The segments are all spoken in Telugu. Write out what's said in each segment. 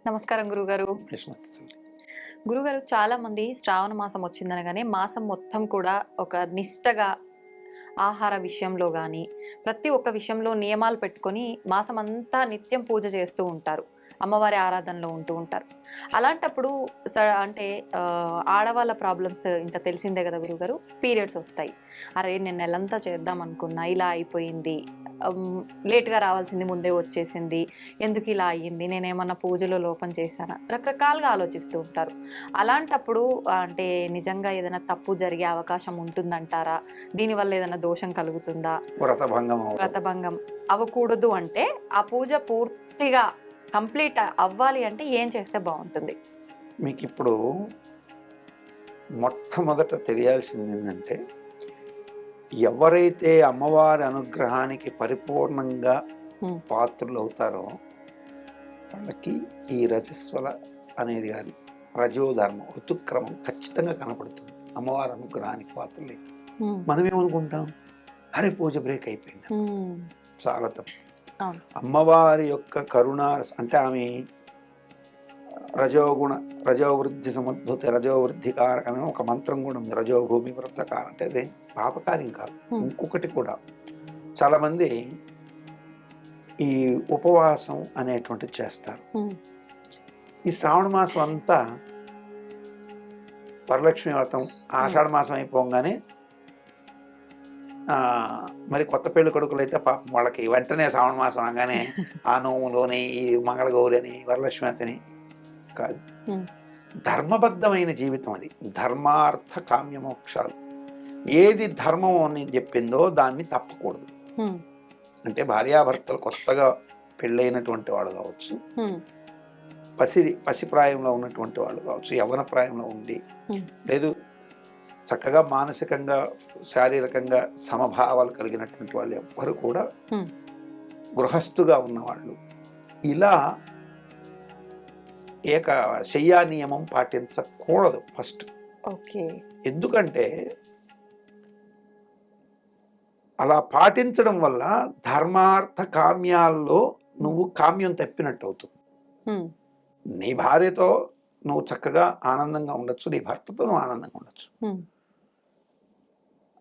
నమస్కారం గురుగారు. గురుగారు, చాలా మంది శ్రావణ మాసం వచ్చిందనగానే మాసం మొత్తం కూడా ఒక నిష్టగా ఆహార విషయంలో గానీ, ప్రతి ఒక్క విషయంలో నియమాలు పెట్టుకొని మాసమంతా నిత్యం పూజ చేస్తూ ఉంటారు. అమ్మవారి ఆరాధనలో ఉంటూ ఉంటారు. అలాంటప్పుడు అంటే ఆడవాళ్ళ ప్రాబ్లమ్స్ ఇంక తెలిసిందే గదా గురుగారు. పీరియడ్స్ ఒస్తాయి. అరే! నేను నెలంతా చేద్దామనుకున్నా, ఇలా అయిపోయింది. లేట్‌గా రావాల్సింది ముందే వచ్చేసింది. ఎందుకిలా అయ్యింది? నేనేమన్నా పూజలో లోపం చేశానా? రకరకాలుగా ఆలోచిస్తూ ఉంటారు. అలాంటప్పుడు అంటే నిజంగా ఏదైనా తప్పు జరిగే అవకాశం ఉంటుందంటారా? దీనివల్ల ఏదైనా దోషం కలుగుతుందా? వ్రతభంగం అవ్వకూడదు అంటే, ఆ పూజ పూర్తిగా కంప్లీట్ అవ్వాలి అంటే ఏం చేస్తే బావుంటుంది? మీకిప్పుడు మొట్టమొదట తెలియాల్సిందేంటంటే, ఎవరైతే అమ్మవారి అనుగ్రహానికి పరిపూర్ణంగా పాత్రులవుతారో, వాళ్ళకి ఈ రజస్వల అనేది గాని, రజోధర్మం, ఋతుక్రమం ఖచ్చితంగా కనపడుతుంది. అమ్మవారి అనుగ్రహానికి పాత్రులే. మనమేమనుకుంటాం, అరే పూజ బ్రేక్ అయిపోయింది. చాలా తప్పు. అమ్మవారి యొక్క కరుణ అంటే ఆమె రజోవృద్ధి సముద్భుత రజోవృద్ధి కారకం అని ఒక మంత్రం కూడా ఉంది. రజోభూమి వృత్తకారం అంటే అదే పాపకార్యం కాదు. ఇంకొకటి కూడా చాలా మంది ఈ ఉపవాసం అనేటువంటిది చేస్తారు. ఈ శ్రావణ మాసం అంతా వరలక్ష్మి వ్రతం ఆషాఢ మాసం అయిపోగానే మరి కొత్త పెళ్లి కొడుకులు అయితే పాపం వాళ్ళకి వెంటనే శ్రావణ మాసం అనగానే ఆ నోములోని ఈ మంగళగౌరి అని వరలక్ష్మి అని కాదు. ధర్మబద్ధమైన జీవితం అది. ధర్మార్థ కామ్యమోక్షాలు ఏది ధర్మం అని చెప్పిందో దాన్ని తప్పకూడదు. అంటే భార్యాభర్తలు కొత్తగా పెళ్ళైనటువంటి వాళ్ళు కావచ్చు, పసిప్రాయంలో ఉన్నటువంటి వాళ్ళు కావచ్చు, యవ్వన ప్రాయంలో ఉండి లేదు చక్కగా మానసికంగా శారీరకంగా సమభావాలు కలిగినటువంటి వాళ్ళు ఎవ్వరు కూడా గృహస్థుగా ఉన్నవాళ్ళు ఇలా శయ్యా నియమం పాటించకూడదు ఫస్ట్. ఎందుకంటే అలా పాటించడం వల్ల ధర్మార్థ కామ్యాల్లో నువ్వు కామ్యం తప్పినట్టు అవుతుంది. నీ భార్యతో నువ్వు చక్కగా ఆనందంగా ఉండొచ్చు, నీ భర్తతో నువ్వు ఆనందంగా ఉండొచ్చు.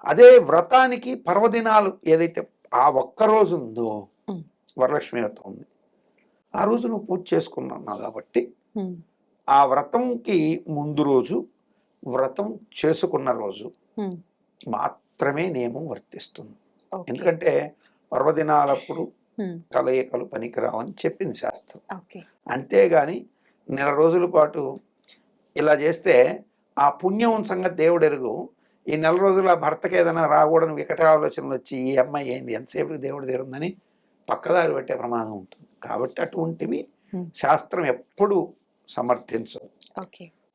అదే వ్రతానికి పర్వదినాలు ఏదైతే ఆ ఒక్కరోజు ఉందో, వరలక్ష్మి వ్రతం ఉంది, ఆ రోజు నువ్వు పూజ చేసుకున్నావు కాబట్టి ఆ వ్రతంకి ముందు రోజు, వ్రతం చేసుకున్న రోజు మాత్రమే నియమం వర్తిస్తుంది. ఎందుకంటే పర్వదినాలప్పుడు కలయికలు పనికిరావని చెప్పింది శాస్త్రం. అంతేగాని నెల రోజుల పాటు ఇలా చేస్తే ఆ పుణ్యం సంగతి దేవుడు ఎరుగు. ఈ నెల రోజుల భర్తకి ఏదైనా రాకూడని వికట ఆలోచనలు వచ్చి ఈ అమ్మాయి ఏంది ఎంతసేపు దేవుడు తీరుందని పక్కదారి పెట్టే ప్రమాదం ఉంటుంది. కాబట్టి అటువంటివి శాస్త్రం ఎప్పుడు సమర్థించదు.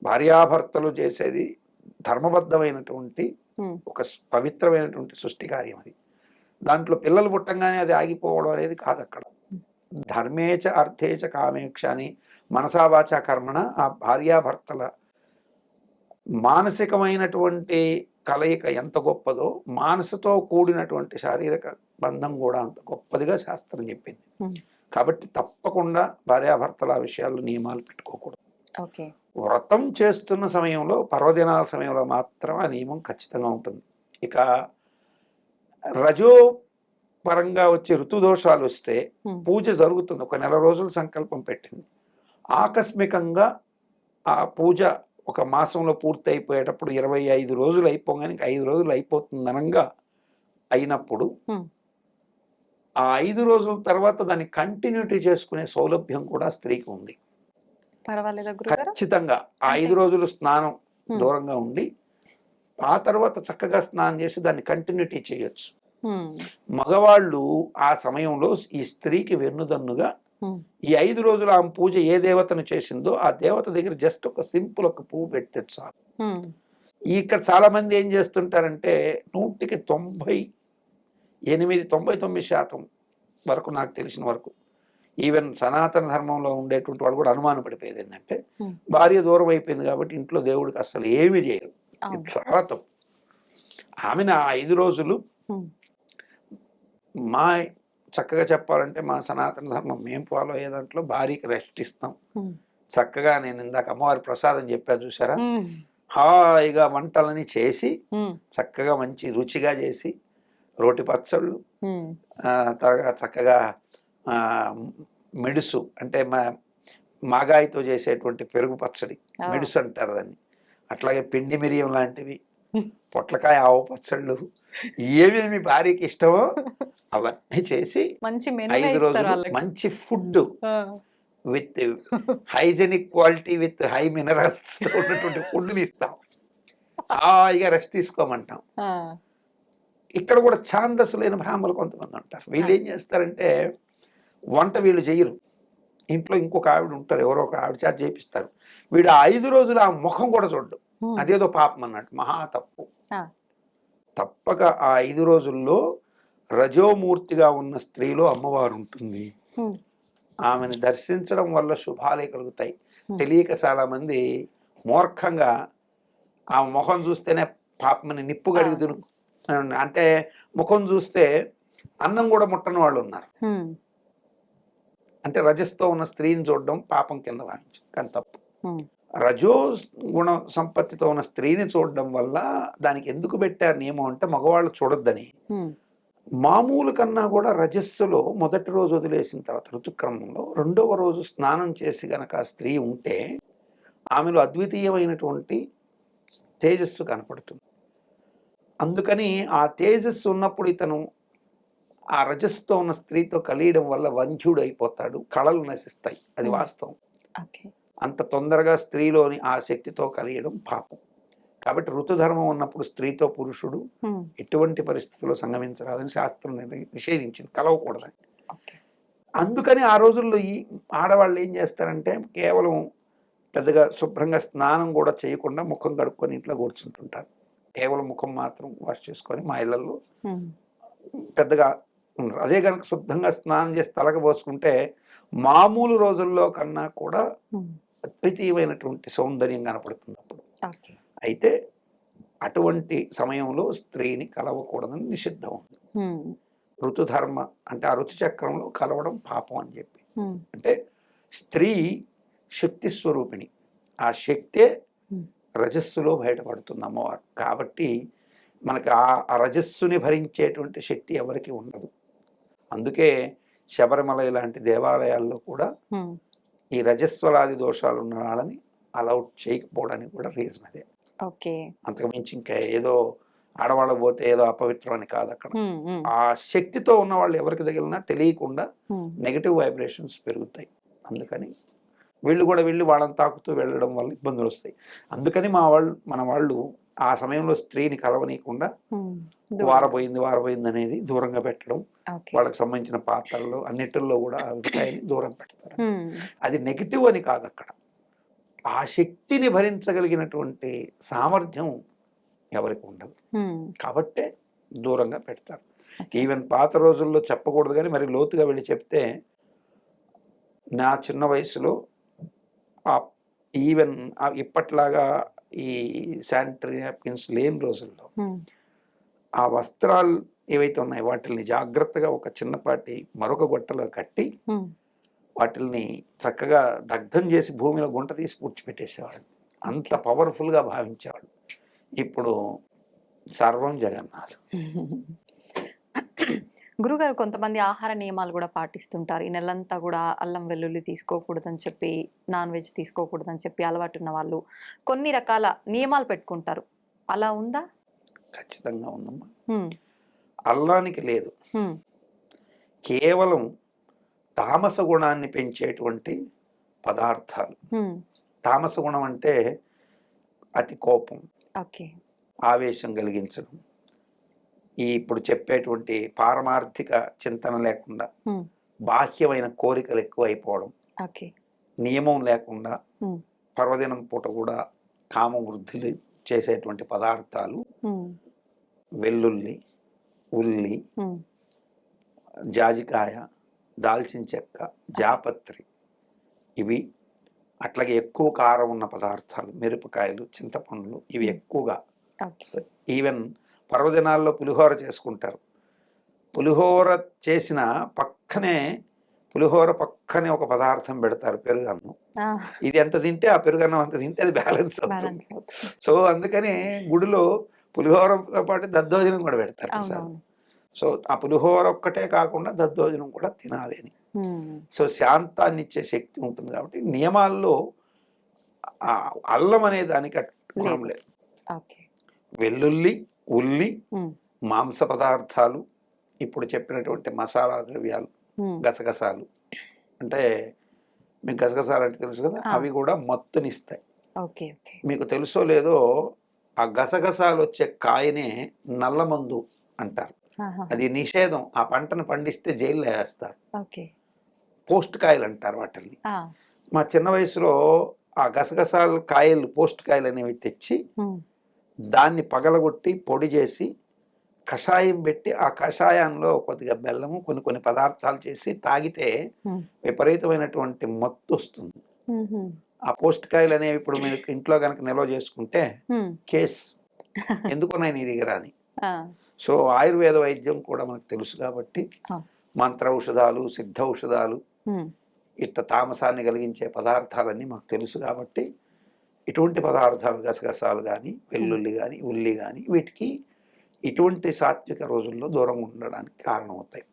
భార్యాభర్తలు చేసేది ధర్మబద్ధమైనటువంటి ఒక పవిత్రమైనటువంటి సృష్టి కార్యం అది. దాంట్లో పిల్లలు పుట్టంగానే అది ఆగిపోవడం అనేది కాదు. అక్కడ ధర్మేచ అర్థేచ కామేక్ష అని మనసావాచ కర్మణ ఆ భార్యాభర్తల మానసికమైనటువంటి కలయిక ఎంత గొప్పదో, మానసతో కూడినటువంటి శారీరక బంధం కూడా అంత గొప్పదిగా శాస్త్రం చెప్పింది. కాబట్టి తప్పకుండా భార్యాభర్తల విషయాల్లో నియమాలు పెట్టుకోకూడదు. వ్రతం చేస్తున్న సమయంలో, పర్వదినాల సమయంలో మాత్రం ఆ నియమం ఖచ్చితంగా ఉంటుంది. ఇక రజో పరంగా వచ్చే ఋతుదోషాలు వస్తే పూజ జరుగుతుంది, ఒక నెల రోజులు సంకల్పం పెట్టింది, ఆకస్మికంగా ఆ పూజ ఒక మాసంలో పూర్తి అయిపోయేటప్పుడు 25 రోజులు అయిపోగానే 5 రోజులు అయిపోతుందనంగా అయినప్పుడు ఆ 5 రోజుల తర్వాత దాన్ని కంటిన్యూటీ చేసుకునే సౌలభ్యం కూడా స్త్రీకి ఉంది. ఖచ్చితంగా ఆ 5 రోజులు స్నానం దూరంగా ఉండి ఆ తర్వాత చక్కగా స్నానం చేసి దాన్ని కంటిన్యూటీ చేయొచ్చు. మగవాళ్ళు ఆ సమయంలో ఈ స్త్రీకి వెన్నుదన్నుగా ఈ 5 రోజులు ఆమె పూజ ఏ దేవతను చేసిందో ఆ దేవత దగ్గర జస్ట్ ఒక సింపుల్ ఒక పువ్వు పెడితే చాలు. ఇక్కడ చాలా మంది ఏం చేస్తుంటారంటే 100కి 99% వరకు నాకు తెలిసిన వరకు ఈవెన్ సనాతన ధర్మంలో ఉండేటువంటి వాళ్ళు కూడా అనుమానం పడిపోయేది ఏంటంటే, భార్య దూరం అయిపోయింది కాబట్టి ఇంట్లో దేవుడికి అసలు ఏమీ చేయరు. చాలా తప్పు. ఆమెను ఆ 5 రోజులు మా చక్కగా చెప్పాలంటే మా సనాతన ధర్మం మేము ఫాలో అయ్యే దాంట్లో భార్యకి రెస్ట్ ఇస్తాం, చక్కగా నేను ఇందాక అమ్మవారి ప్రసాదం చెప్పాను చూసారా, ఉమ్, హాయిగా వంటలని చేసి ఉమ్, చక్కగా మంచి రుచిగా చేసి రోటి పచ్చళ్ళు, ఉమ్, తర్వాత చక్కగా ఆ, మెడుసు అంటే మాగాయితో చేసేటువంటి పెరుగు పచ్చడి, ఓ, మెడుసు అంటారు దాన్ని, అట్లాగే పిండి మిరియం లాంటివి, పొట్లకాయ ఆవు పచ్చళ్ళు, ఏమేమి భార్యకి ఇష్టమో అవన్నీ చేసి మంచి మెనూనే 5 ఇస్తారు రోజులు వాళ్ళకి. మంచి ఫుడ్ ఆ, with hygienic quality with high minerals ఉన్నటువంటి ఫుడ్ని ఇస్తాం, హాయిగా రెస్ట్ తీసుకోమంటాం. ఆ, ఇక్కడ కూడా ఛాందస్సులైన బ్రాహ్మణులు కొంతమంది ఉంటారు. వీళ్ళు ఏం చేస్తారంటే వంట వీళ్ళు చేయరు, ఇంట్లో ఇంకొక ఆవిడ ఉంటారు, ఎవరో ఒక ఆవిడ చేత చేపిస్తారు. వీడు ఆ 5 రోజులు ఆ ముఖం కూడా చూడ్డు, ఉమ్, అదేదో పాపం అన్నట్టు, మహా తప్పు. ఆ, తప్పక ఆ 5 రోజుల్లో రజోమూర్తిగా ఉన్న స్త్రీలో అమ్మవారు ఉంటుంది. ఉమ్, ఆమెను దర్శించడం వల్ల శుభాలే కలుగుతాయి. Hmm. తెలియక చాలామంది మూర్ఖంగా ఆ ముఖం చూస్తేనే పాపమని నిప్పు గడిగి దురుకు, అంటే ముఖం చూస్తే అన్నం కూడా ముట్టని వాళ్ళు ఉన్నారు. ఉమ్, అంటే రజస్తో ఉన్న స్త్రీని చూడడం పాపం కింద భావించు, కానీ తప్పు. ఉమ్, రజో గుణ సంపత్తితో ఉన్న స్త్రీని చూడడం వల్ల దానికి ఎందుకు పెట్టారు నియమం అంటే మగవాళ్ళు చూడొద్దని. ఉమ్, మామూలు కన్నా కూడా రజస్సులో మొదటి రోజు వదిలేసిన తర్వాత ఋతుక్రమంలో 2వ రోజు స్నానం చేసి గనక ఆ స్త్రీ ఉంటే ఆమెలో అద్వితీయమైనటువంటి తేజస్సు కనపడుతుంది. అందుకని ఆ తేజస్సు ఉన్నప్పుడు ఇతను ఆ రజస్సుతో ఉన్న స్త్రీతో కలియడం వల్ల వంధ్యుడు అయిపోతాడు, కళలు నశిస్తాయి, అది వాస్తవం. ఓకే. అంత తొందరగా స్త్రీలోని ఆ శక్తితో కలియడం పాపం. కాబట్టి ఋతుధర్మం ఉన్నప్పుడు స్త్రీతో పురుషుడు ఉమ్, ఎటువంటి పరిస్థితుల్లో సంగమించరాదని శాస్త్రం నిషేధించింది, కలవకూడదని. ఓకే. అందుకని ఆ రోజుల్లో ఈ ఆడవాళ్ళు ఏం చేస్తారంటే కేవలం పెద్దగా శుభ్రంగా స్నానం కూడా చేయకుండా ముఖం కడుక్కొని ఇంట్లో కూర్చుంటుంటారు. కేవలం ముఖం మాత్రం వాష్ చేసుకొని మా ఇళ్లలో ఉమ్, పెద్దగా ఉండరు. అదే కనుక శుద్ధంగా స్నానం చేసి తలకు పోసుకుంటే మామూలు రోజుల్లో కన్నా కూడా ఉమ్, అద్వితీయమైనటువంటి సౌందర్యం కనపడుతుంది అప్పుడు. ఓకే. అయితే అటువంటి సమయంలో స్త్రీని కలవకూడదని నిషిద్ధం ఉంది. ఉమ్, ఋతుధర్మ అంటే ఆ ఋతుచక్రంలో కలవడం పాపం అని చెప్పి. ఉమ్, అంటే స్త్రీ శక్తి స్వరూపిణి, ఆ శక్తే ఉమ్, రజస్సులో బయటపడుతుంది అమ్మవారు. కాబట్టి మనకి ఆ రజస్సుని భరించేటువంటి శక్తి ఎవరికి ఉండదు. అందుకే శబరిమల ఇలాంటి దేవాలయాల్లో కూడా ఉమ్, ఈ రజస్వలాది దోషాలు ఉన్న వాళ్ళని అలౌట్ చేయకపోవడానికి కూడా రీజన్ అదే. ఓకే. అంతకుమించి ఇంకా ఏదో ఆడవాళ్ళ పోతే ఏదో అపవిత్రం అని కాదు అక్కడ. ఉమ్, ఉమ్, ఆ శక్తితో ఉన్న వాళ్ళు ఎవరికి తగిలినా తెలియకుండా ఉమ్, నెగిటివ్ వైబ్రేషన్స్ పెరుగుతాయి. అందుకని వీళ్ళు కూడా వెళ్ళి వాళ్ళని తాకుతూ వెళ్ళడం వల్ల ఇబ్బందులు వస్తాయి. అందుకని మన వాళ్ళు ఆ సమయంలో స్త్రీని కలవనీయకుండా ఉమ్, వారపోయింది అనేది దూరంగా పెట్టడం, ఓకే. వాళ్ళకి సంబంధించిన పాత్రల్లో అన్నిటిల్లో కూడా ఆ అభిప్రాయాన్ని దూరం పెడతారు. ఉమ్, అది నెగిటివ్ అని కాదు, అక్కడ ఆ శక్తిని భరించగలిగినటువంటి సామర్థ్యం ఎవరికి ఉండదు, ఉమ్, కాబట్టే దూరంగా పెడతారు. ఓకే. ఈవెన్ పాత రోజుల్లో చెప్పకూడదు కానీ మరి లోతుగా వెళ్ళి చెప్తే నా చిన్న వయసులో ఈవెన్ ఇప్పట్లాగా ఈ శానిటరీ నాప్కిన్స్ లేని రోజుల్లో ఉమ్, ఆ వస్త్రాలు ఏవైతే ఉన్నాయో వాటిని జాగ్రత్తగా ఒక చిన్నపాటి మరొక గొట్టలో కట్టి ఉమ్, వాటిల్ని చక్కగా దగ్ధం చేసి భూమిలో గుంట తీసి పూడ్చిపెట్టేసేవాడు. అంత పవర్ఫుల్గా భావించేవాడు. ఇప్పుడు సర్వం జగన్నాథ్. గురుగారు, కొంతమంది ఆహార నియమాలు కూడా పాటిస్తుంటారు. ఈ నెలంతా కూడా అల్లం వెల్లుల్లి తీసుకోకూడదని చెప్పి, నాన్ వెజ్ తీసుకోకూడదని చెప్పి అలవాటు ఉన్న వాళ్ళు కొన్ని రకాల నియమాలు పెట్టుకుంటారు. అలా ఉందా? ఖచ్చితంగా ఉందమ్మా. ఉమ్, అల్లానికి లేదు, ఉమ్, కేవలం తామస గుణాన్ని పెంచేటువంటి పదార్థాలు. ఉమ్, తామస గుణం అంటే అతి కోపం, ఓకే. ఆవేశం కలిగించడం, ఈ ఇప్పుడు చెప్పేటువంటి పారమార్థిక చింతన లేకుండా ఉమ్, బాహ్యమైన కోరికలు ఎక్కువ అయిపోవడం, ఓకే. నియమం లేకుండా ఉమ్, పర్వదినం పూట కూడా కామ వృద్ధి చేసేటువంటి పదార్థాలు ఉమ్, వెల్లుల్లి, ఉల్లి, ఉమ్, జాజికాయ, దాల్చిన చెక్క, జాపత్రి, ఇవి అట్లాగే ఎక్కువ కారం ఉన్న పదార్థాలు మిరపకాయలు, చింతపండ్లు, ఇవి ఎక్కువగా. ఓకే. ఈవెన్ పర్వదినాల్లో పులిహోర చేసుకుంటారు. పులిహోర చేసిన పక్కనే పులిహోర పక్కనే ఒక పదార్థం పెడతారు, పెరుగన్నం. ఇది ఎంత తింటే ఆ పెరుగన్నం అంత తింటే అది బ్యాలెన్స్ అవుతుంది. బ్యాలెన్స్ అవుతుంది. సో అందుకని గుడిలో పులిహోరతో పాటు దద్దోజనం కూడా పెడతారు ప్రసాదం. అవునవును. సో ఆ పులిహోర ఒక్కటే కాకుండా దద్దోజనం కూడా తినాలి అని. సో శాంతాన్ని ఇచ్చే శక్తి ఉంటుంది కాబట్టి నియమాల్లో ఆ అల్లం అనే దానికి గుణం లేదు. ఓకే. వెల్లుల్లి, ఉల్లి, మాంస పదార్థాలు, ఇప్పుడు చెప్పినటువంటి మసాలా ద్రవ్యాలు, గసగసాలు, అంటే మీకు గసగసాలు అంటే తెలుసు కదా, అవి కూడా మత్తునిస్తాయి. ఓకే. ఓకే. మీకు తెలుసో లేదో, ఆ గసగసాలు వచ్చే కాయనే నల్లమందు అంటారు. అది నిషేధం. ఆ పంటను పండిస్తే జైల్లో వేస్తారు. ఓకే. పోస్ట్ కాయలు అంటారు వాటిని. మా చిన్న వయసులో ఆ గసగసాల కాయలు, పోస్ట్ కాయలు అనేవి తెచ్చి దాన్ని పగలగొట్టి పొడి చేసి కషాయం పెట్టి, ఆ కషాయంలో కొద్దిగా బెల్లము, కొన్ని పదార్థాలు చేసి తాగితే విపరీతమైనటువంటి మత్తు వస్తుంది. ఆ పోస్ట్ కాయలు అనేవి ఇప్పుడు మీరు ఇంట్లో కనుక నిల్వ చేసుకుంటే కేస్ ఎందుకున్నాయి నీ దగ్గర అని. సో ఆయుర్వేద వైద్యం కూడా మనకు తెలుసు కాబట్టి, మంత్ర ఔషధాలు, సిద్ధ ఔషధాలు, ఇట్లా తామసాన్ని కలిగించే పదార్థాలన్నీ మాకు తెలుసు కాబట్టి, ఇటువంటి పదార్థాలు గసగసాలు కానీ, వెల్లుల్లి కానీ, ఉల్లి కానీ, వీటికి ఇటువంటి సాత్విక రోజుల్లో దూరంగా ఉండడానికి కారణమవుతాయి.